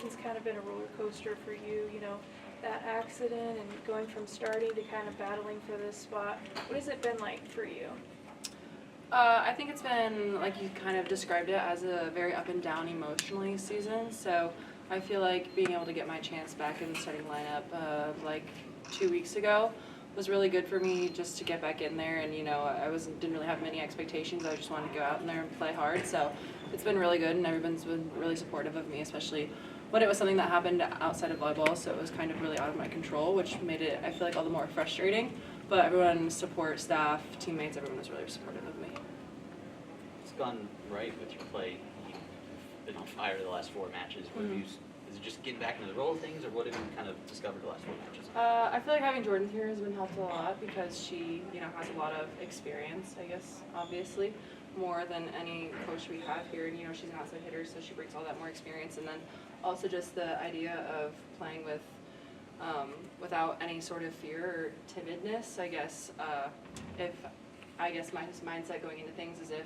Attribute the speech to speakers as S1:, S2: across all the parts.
S1: It's kind of been a roller coaster for you, that accident and going from starting to kind of battling for this spot. What has it been like for you?
S2: I think it's been, like you kind of described it, as a very up and down emotionally season. So I feel like being able to get my chance back in the starting lineup like 2 weeks ago was really good for me, just to get back in there. And I didn't really have many expectations. I just wanted to go out in there and play hard. So it's been really good, and everyone's been really supportive of me, especially when it was something that happened outside of volleyball. So it was kind of really out of my control, which made it, I feel like, all the more frustrating. But everyone, support, staff, teammates, everyone was really supportive of me.
S3: It's gone right with your play. You've been on fire the last 4 matches. Is it just getting back into the roll of things, or what have you kind of discovered the last 4 matches?
S2: I feel like having Jordan here has been helpful a lot, because she, has a lot of experience, I guess, obviously, more than any coach we have here. And, she's an outside hitter, so she brings all that more experience. And then also just the idea of playing with without any sort of fear or timidness, I guess. My mindset going into things is if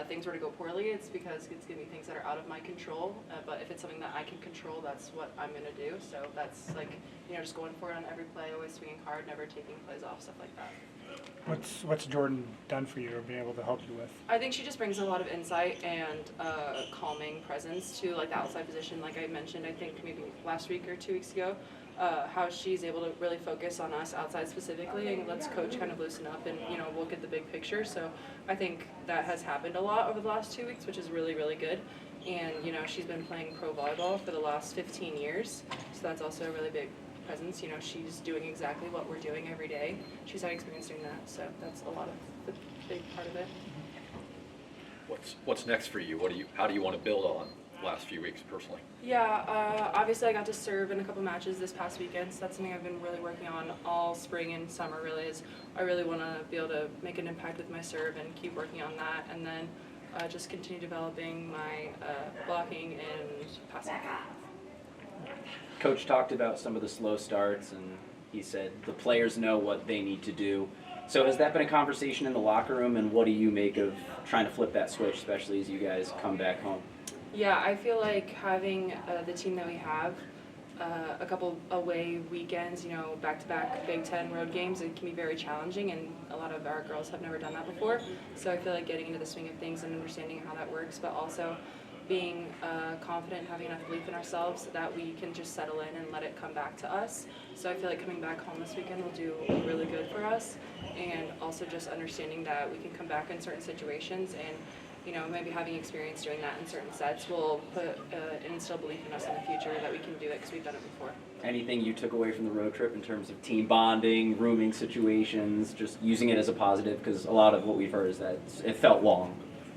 S2: things were to go poorly, it's because it's going to be things that are out of my control. But if it's something that I can control, that's what I'm going to do. So that's just going for it on every play, always swinging hard, never taking plays off, stuff like that.
S4: What's Jordan done for you or been able to help you with?
S2: I think she just brings a lot of insight and calming presence to the outside position. Like I mentioned, I think maybe last week or 2 weeks ago, how she's able to really focus on us outside specifically and lets coach kind of loosen up and look at the big picture. So I think that has happened a lot over the last 2 weeks, which is really, really good. And she's been playing pro volleyball for the last 15 years, so that's also a really big presence. She's doing exactly what we're doing every day. She's had experience doing that, so that's a lot of the big part of it.
S5: What's next for you? How do you want to build on the last few weeks personally?
S2: Yeah, obviously I got to serve in a couple matches this past weekend, so that's something I've been really working on all spring and summer. Really, is I really want to be able to make an impact with my serve and keep working on that, and then just continue developing my blocking and passing.
S6: Coach talked about some of the slow starts, and he said the players know what they need to do. So has that been a conversation in the locker room, and what do you make of trying to flip that switch, especially as you guys come back home?
S2: Yeah, I feel like having the team that we have, a couple away weekends, back-to-back Big Ten road games, it can be very challenging, and a lot of our girls have never done that before. So I feel like getting into the swing of things and understanding how that works, but also being confident and having enough belief in ourselves that we can just settle in and let it come back to us. So I feel like coming back home this weekend will do really good for us, and also just understanding that we can come back in certain situations, and maybe having experience doing that in certain sets will instill belief in us in the future that we can do it, because we've done it before.
S6: Anything you took away from the road trip in terms of team bonding, rooming situations, just using it as a positive? Because a lot of what we've heard is that it felt long.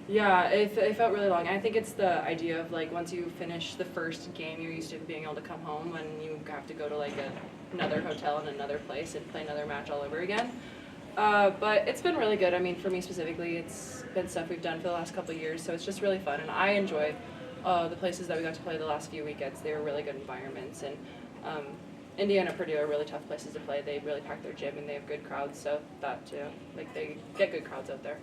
S2: Yeah, it felt really long. I think it's the idea of once you finish the first game, you're used to being able to come home, and you have to go to another hotel in another place and play another match all over again. But it's been really good. I mean, for me specifically, it's been stuff we've done for the last couple of years, so it's just really fun. And I enjoy the places that we got to play the last few weekends. They were really good environments. And Indiana, Purdue are really tough places to play. They really pack their gym, and they have good crowds, so that too. They get good crowds out there.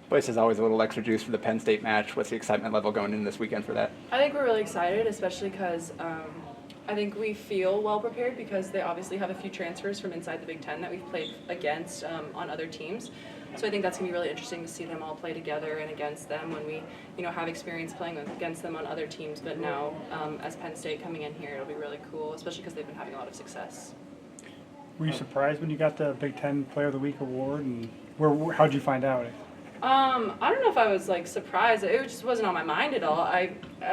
S7: Place is always a little extra juice for the Penn State match. What's the excitement level going in this weekend for that?
S2: I think we're really excited, especially because I think we feel well prepared, because they obviously have a few transfers from inside the Big Ten that we've played against on other teams. So I think that's going to be really interesting to see them all play together and against them when we have experience playing against them on other teams. But now, as Penn State coming in here, it'll be really cool, especially because they've been having a lot of success.
S4: Were you surprised when you got the Big Ten Player of the Week award, and how'd you find out?
S2: I don't know if I was surprised. It just wasn't on my mind at all.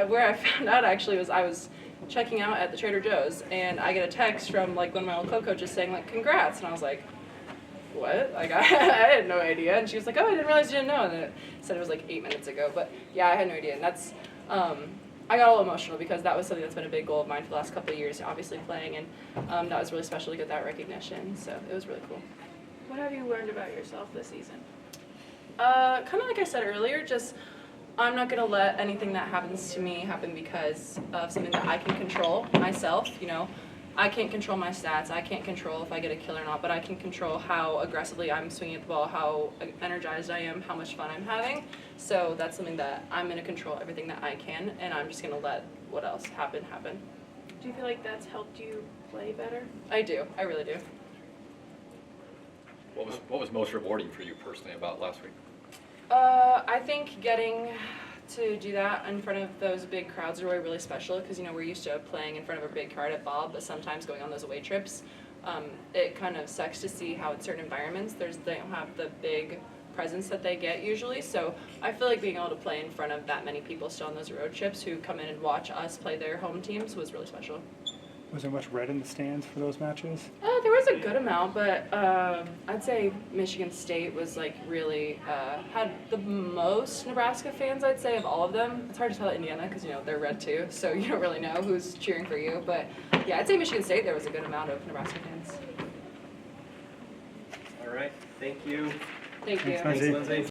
S2: Where I found out actually was I was checking out at the Trader Joe's, and I get a text from one of my old co-coaches saying congrats, and I was like, what? I had no idea. And she was like, oh, I didn't realize you didn't know. And then it said it was 8 minutes ago, but yeah, I had no idea. And that's I got a little emotional, because that was something that's been a big goal of mine for the last couple of years, obviously playing, and that was really special to get that recognition. So it was really cool.
S1: What have you learned about yourself this season?
S2: Kind of like I said earlier, just I'm not going to let anything that happens to me happen because of something that I can control myself. I can't control my stats. I can't control if I get a kill or not, but I can control how aggressively I'm swinging at the ball, how energized I am, how much fun I'm having. So that's something that I'm going to control everything that I can, and I'm just going to let what else happened.
S1: Do you feel like that's helped you play better?
S2: I do. I really do.
S5: What was most rewarding for you personally about last week?
S2: I think getting to do that in front of those big crowds are really special because, we're used to playing in front of a big crowd at Bob, but sometimes going on those away trips, it kind of sucks to see how in certain environments they don't have the big presence that they get usually. So I feel like being able to play in front of that many people still on those road trips who come in and watch us play their home teams was really special.
S4: Was there much red in the stands for those matches?
S2: There was a good amount, but I'd say Michigan State was really had the most Nebraska fans, I'd say, of all of them. It's hard to tell Indiana because, they're red too, so you don't really know who's cheering for you. But yeah, I'd say Michigan State, there was a good amount of Nebraska fans.
S8: All right, thank you.
S2: Thank you.
S4: Thanks, Lindsay.
S8: Lindsay.